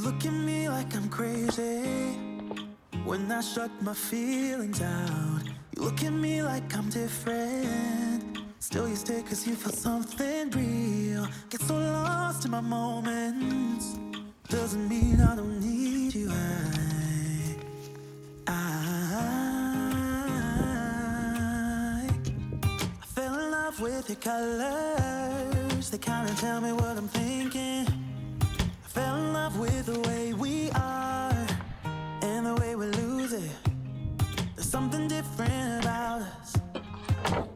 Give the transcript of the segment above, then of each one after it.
look at me like I'm crazy when I shut my feelings out. You look at me like I'm different, still you stay cause you feel something real. Get so lost in my moments, doesn't mean I don't need you. I fell in love with your colors, they kinda tell me what I'm thinking. I fell in love with the way we are and the way we lose it. There's something different about us,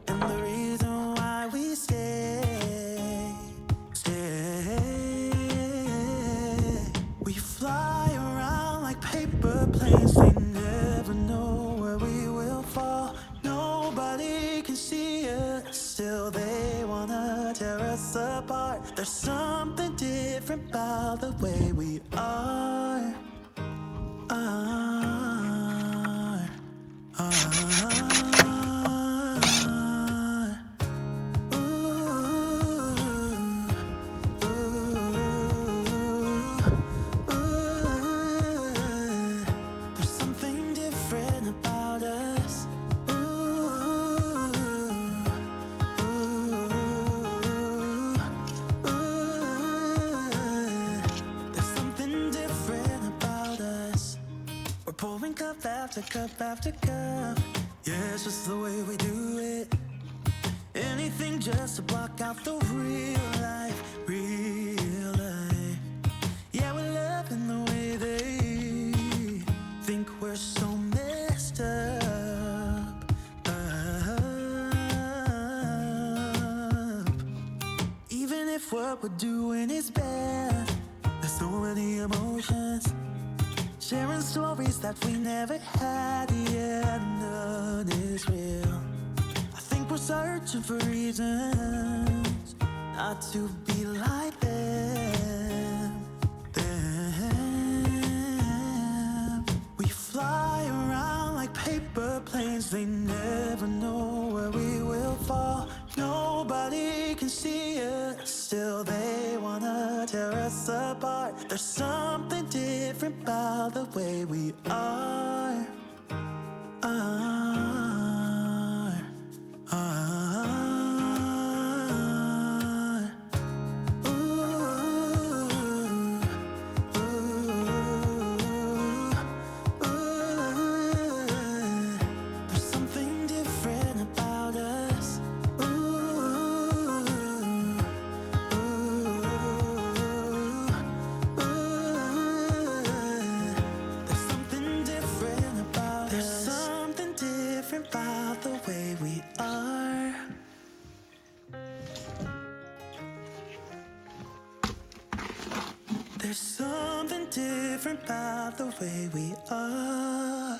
and the reason why we stay. We fly around like paper planes, they never know where we will fall. Nobody can see us, still they wanna tear us apart. There's something different about the way we are. There's something different about us. There's something different about us. We're pouring cup after cup after cup. Yeah, it's just the way we do it. Anything just to block out the real life, real life. Yeah, we're loving the way they think we're so messed up. Even if what we're doing is bad, there's so many emotions, sharing stories that we never had. Yeah, none is real. I think we're searching for reasons not to be like them. We fly around like paper planes, they never know where we will fall. Nobody can see us, still they wanna tear us apart. There's something different about the way we are. There's something different about us. There's something different about us. There's something different about the way we are. There's something different about the way we are.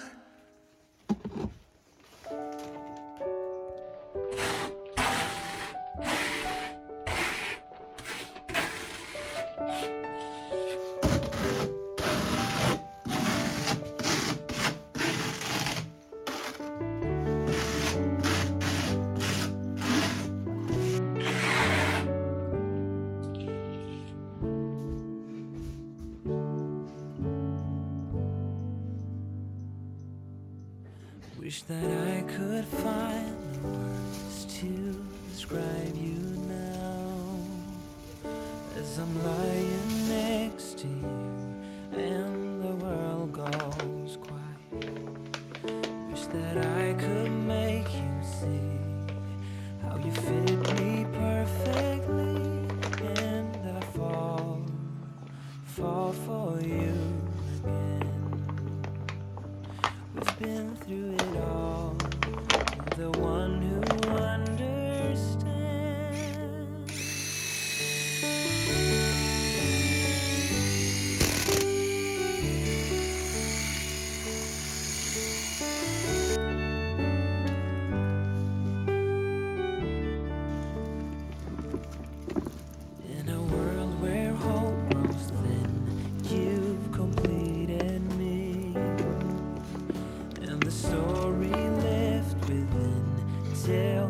Wish that I could find the words to describe you now, as I'm lying next to you and the world goes quiet. Wish that I could make you see how you fit me perfectly, and I fall for you again. We've been through it all, you're the one who understands. In a world where hope grows thin, you've completed me, and the story left within tell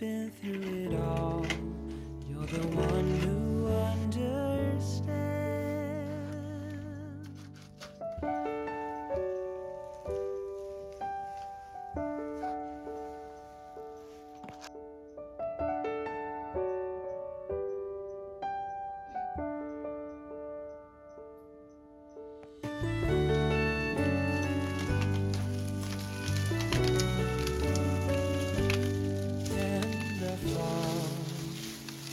been through it all. You're the one who understands. And I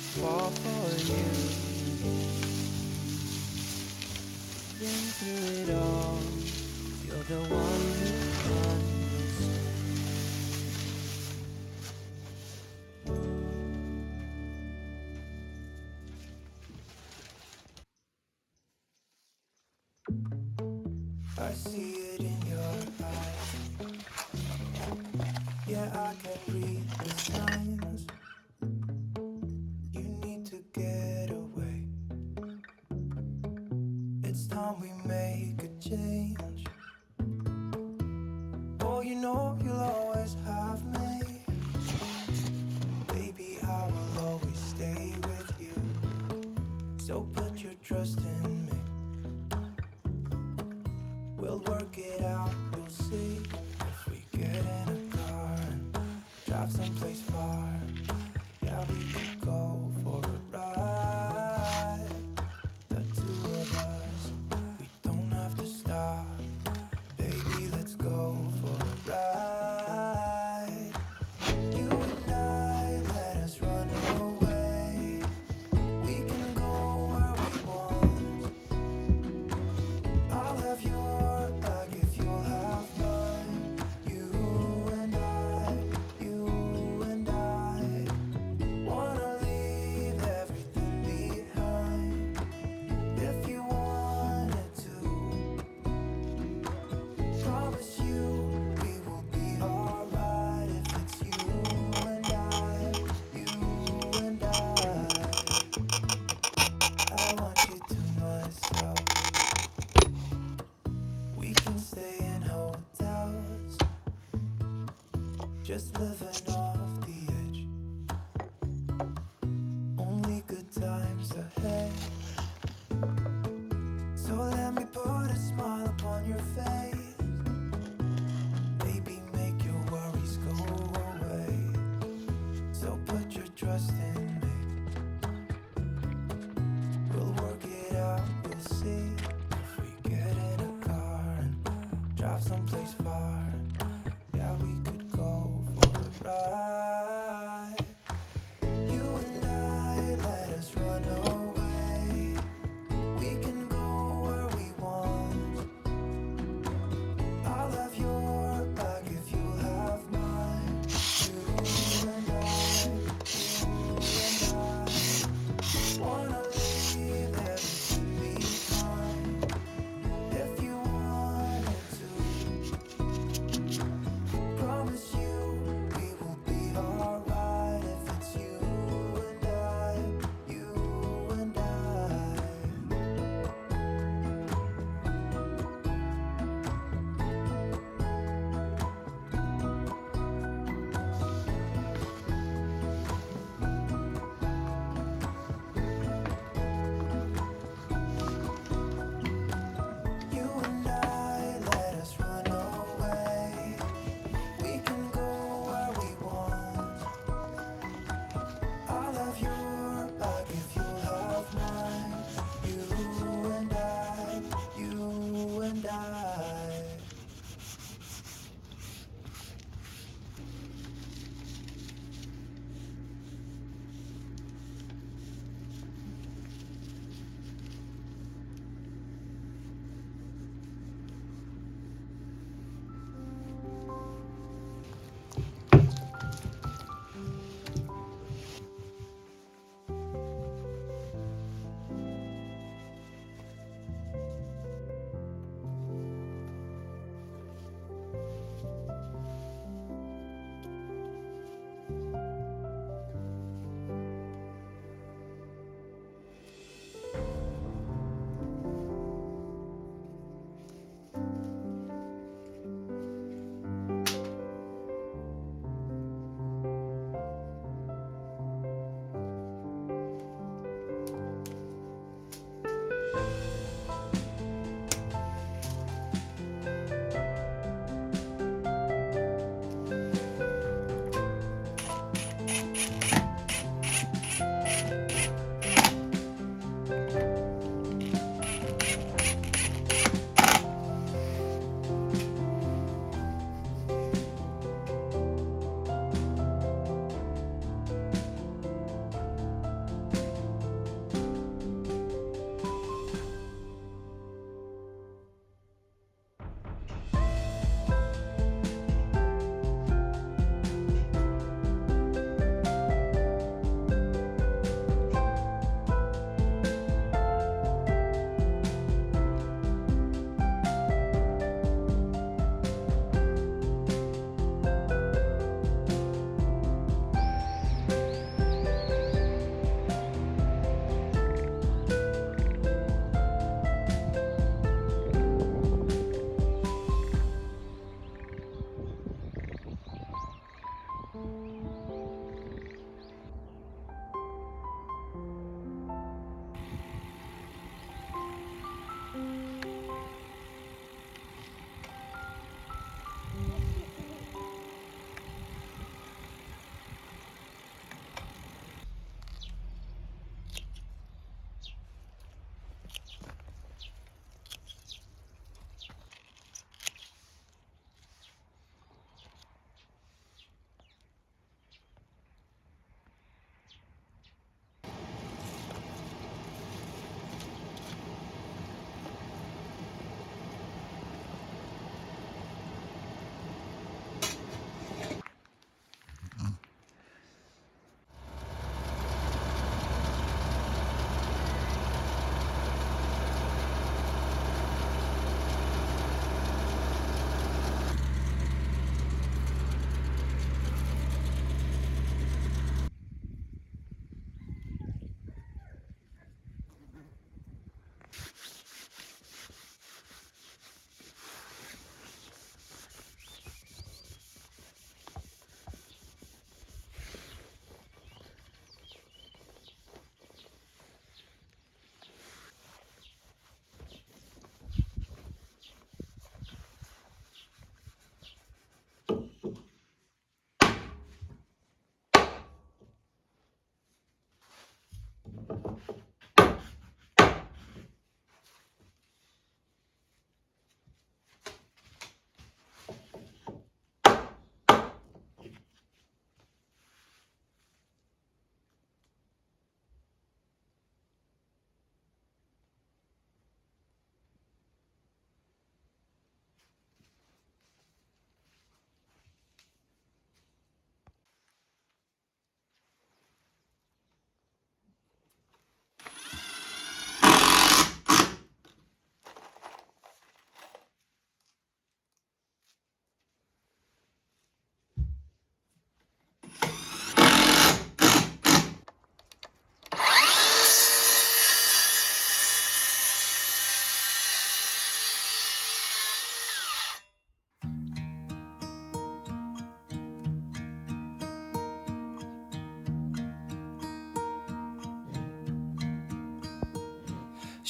fall for you. Been through it all. You're the one who understands. I see it in your eyes. Yeah, I can read the signs. You need to get away. It's time we make a change. Oh, you know you'll always have me. Baby, I will always stay with you. So put your trust in me. We'll work it out, you'll see. If we get in a car and drive someplace far, yeah, we could go for a ride. The two of us, we don't have to stop. Baby, let's go for a ride. You and I, let us run away. We can go where we want. I'll have your back if you'll have mine. You and I wanna leave everything behind. If you wanted to, promise you we will be alright. If it's you and I want you to myself. We can stay in hotels, just living off the edge. Only good times ahead. So let me put a smile upon your face. Baby, make your worries go away. So put your trust in me. We'll work it out, you'll see. If we get in a car and drive someplace far, yeah, we could go for a ride.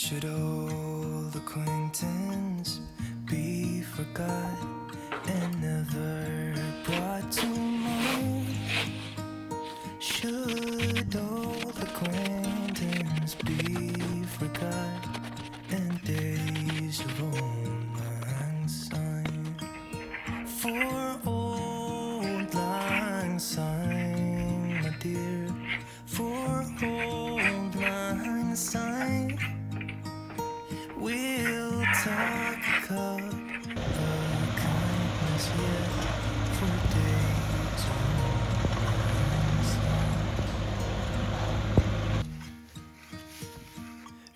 Should old acquaintance be forgot and never brought to mind? Should old acquaintance be forgot and days of old lang syne? For old lang syne, my dear, for old lang syne, we'll talk a cup of kindness yet for days of old lang syne.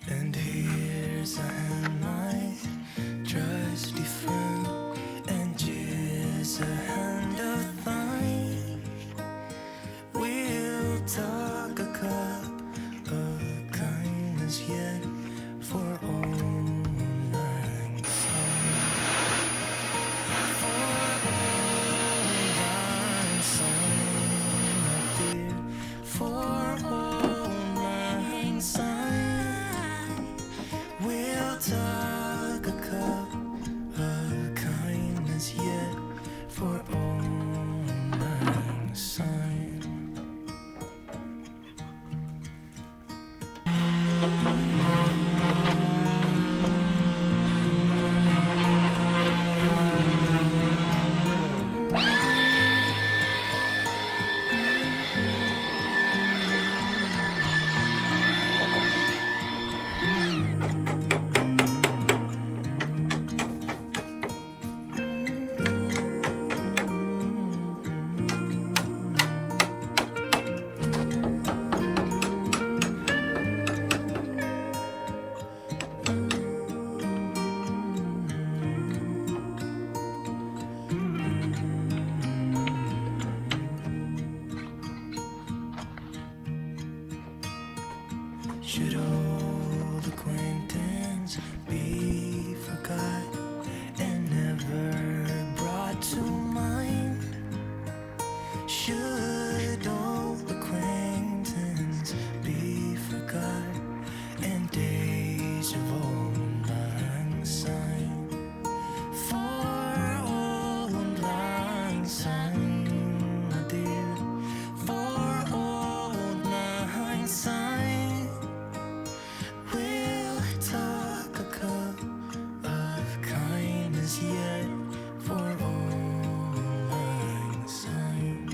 And here's a hand, my trusty friend, and just a hand of thine. We'll talk a cup of kindness yet for old lang syne. For old lang syne, my dear, for old lang syne, we'll talk a cup of kindness yet for old lang syne. Should old acquaintance be forgot and never brought to mind? Should old acquaintance be forgot and days of old lang syne? For old lang syne, my dear, for old lang syne, we'll talk a cup of kindness yet for old lang syne.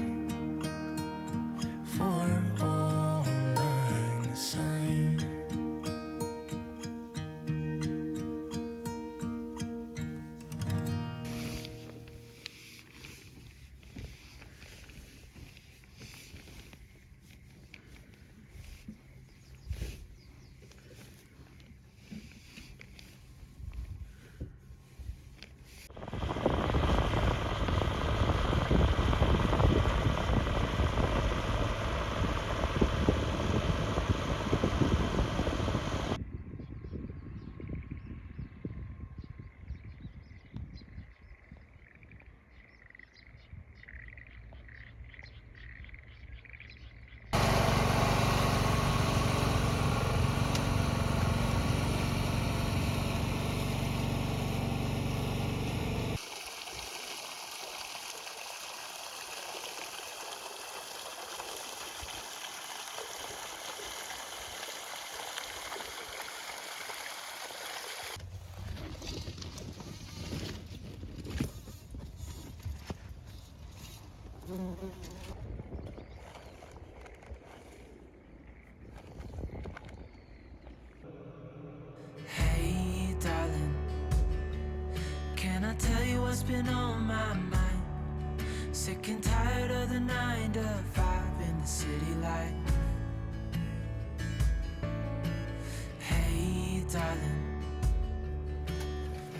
For old lang syne. Hey, darling, can I tell you what's been on my mind? Sick and tired of the 9 to 5 in the city life. Hey, darling,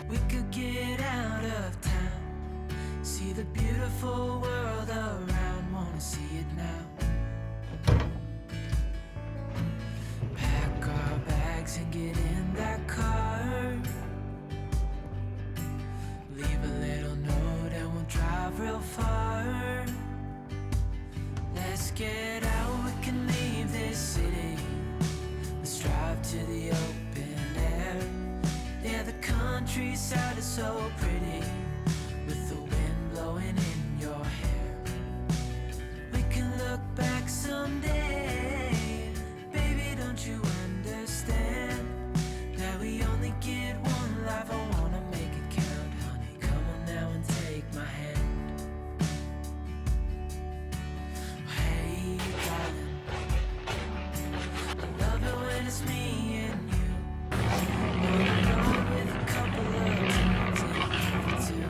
we could get out of town, see the beautiful world around, wanna see it now. Pack our bags and get in that car, leave a little note and we'll drive real far. Let's get out, we can leave this city. Let's drive to the open Yeah, the countryside is so pretty, with the wind blowing in your hair. We can look back someday, baby, don't you understand that we only get one life? I wanna make it count, honey, come on now and take my hand. Hey, darling, I love it when it's me and you. With a couple of tunes in it too.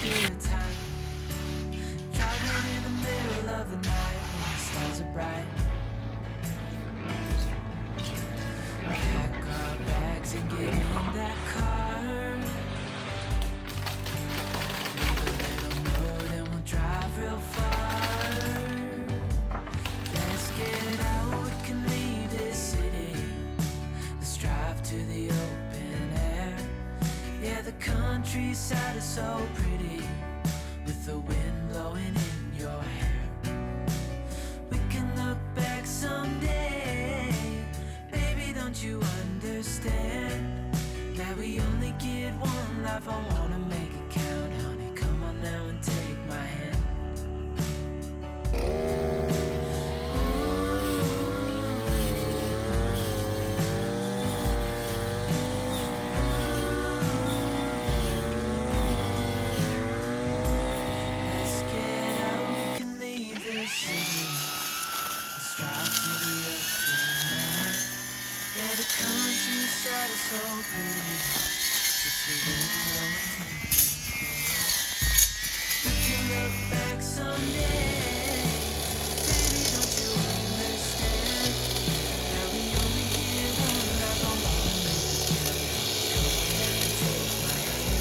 Good time, driving in the middle of the night when the stars are bright. Pack our bags and get in that car. Leave a little note and we'll drive real far. Let's get out, we can leave this city. Let's drive to the open air. Yeah, the countryside is so pretty, with the wind blowing in your hair. We can look back someday, baby, don't you understand that we only get one life? I wanna make it count, honey, come on now and take my hand. Let's get out, we can leave this city. Let's drive to the open air. Yeah, the countryside is so pretty, with the wind blowing in your hair. We can look back someday, baby, don't you understand that we only get one life? I wanna make it count, come on now and take my hand.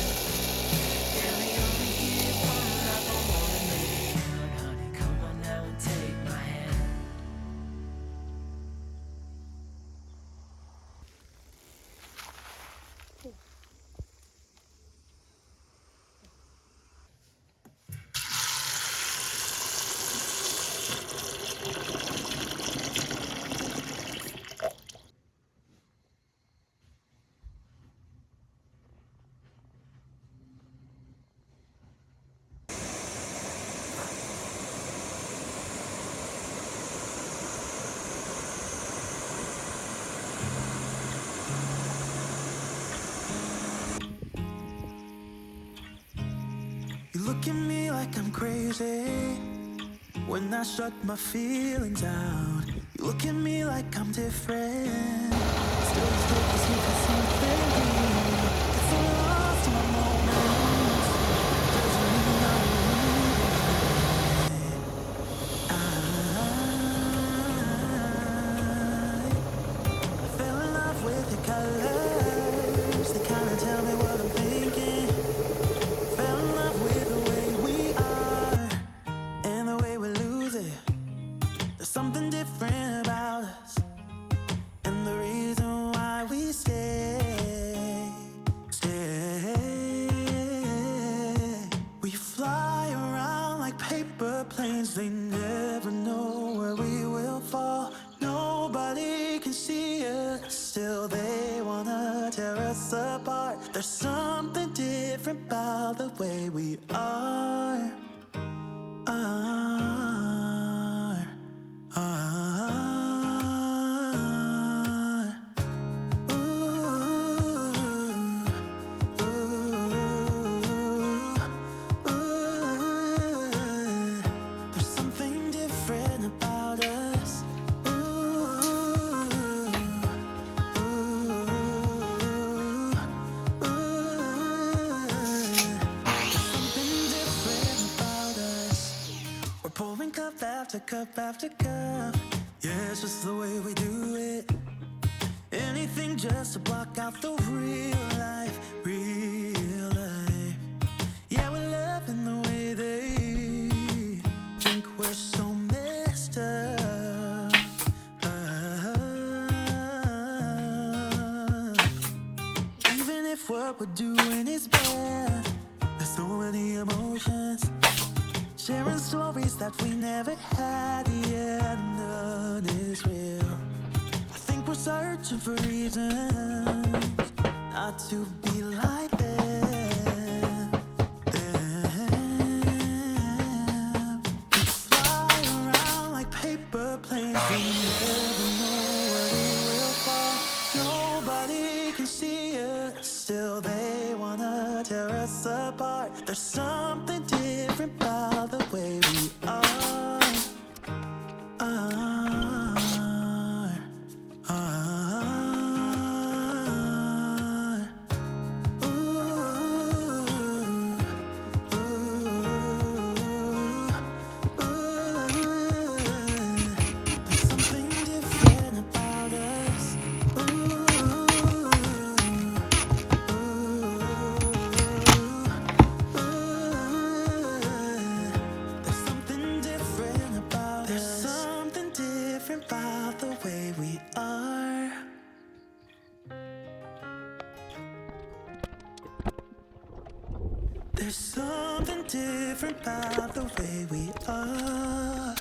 Yeah, we only get one life. I wanna make it count, honey, come on now and take my hand. You look at me like I'm crazy when I shut my feelings out. You look at me like I'm different. Still as good as you can see something. Get so lost in my moments. Doesn't mean I'm leaving. I fell in love with the colors. They kinda tell me what I'm thinking. Fell in love with the way we are and the way we lose it. There's something different about us, and the reason why we stay. We fly around like paper planes. They never know where we will fall. Nobody can see us, still they wanna tear us apart. There's something different about the way we are. There's something different about us. Pouring cup after cup after cup. Yeah, it's just the way we do it. Anything just to block out the real life, real life. Yeah, we're loving the way they think we're so messed up. Even if what we're doing is bad, there's so many emotions. sharing stories that we never had. Yeah, none is real. I think we're searching for reasons not to be like them. We fly around like paper planes. We never know where we will fall. Nobody can see us. Still they wanna tear us apart. There's something different about the way we are. There's something different about us. There's something different about us. There's something different about the way we are. There's something different about the way we are.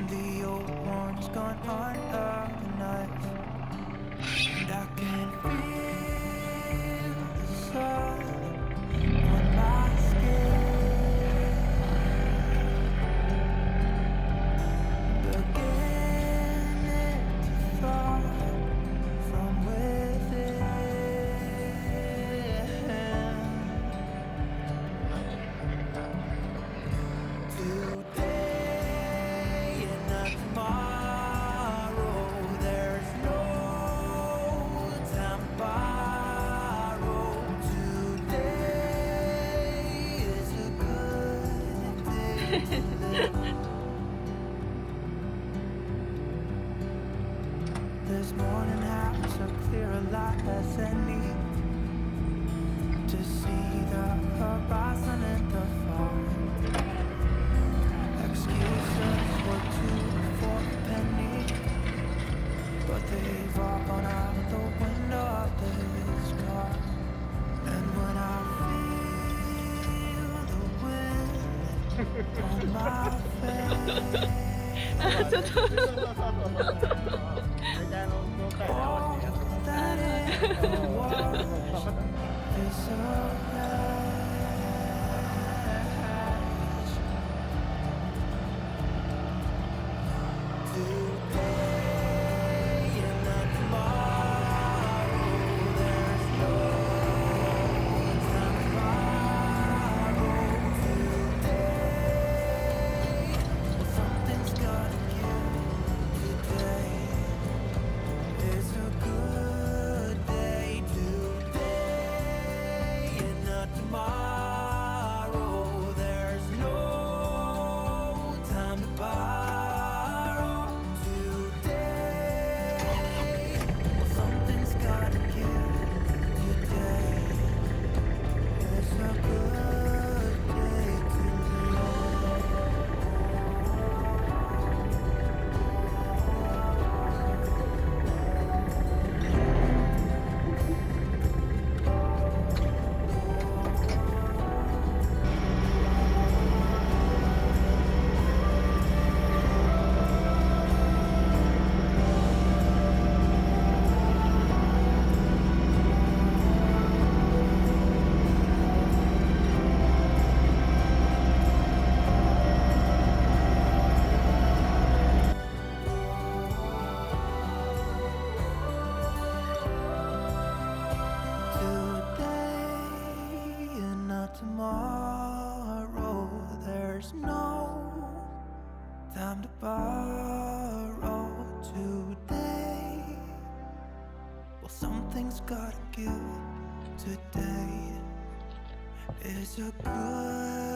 and the old ones gone under the knife. And I can feel the sun on my skin, beginning to thaw from within. Today and not tomorrow, there's no time to borrow. Today is a good day to live. This morning has a clearer light as any to see the horizon and the far. Excuses were two for a penny, but they've all gone out the window of this car. And when I feel the wind on my face, all that it was is a rest. Today and not tomorrow, there's no time to borrow. Today, something's gotta give. Today is a good day. Today and not tomorrow, there's no time to borrow. Today, something's gotta give. Today is a good day to live. Today and not tomorrow, there's no time to borrow. Today, well, something's gotta give. Today is a good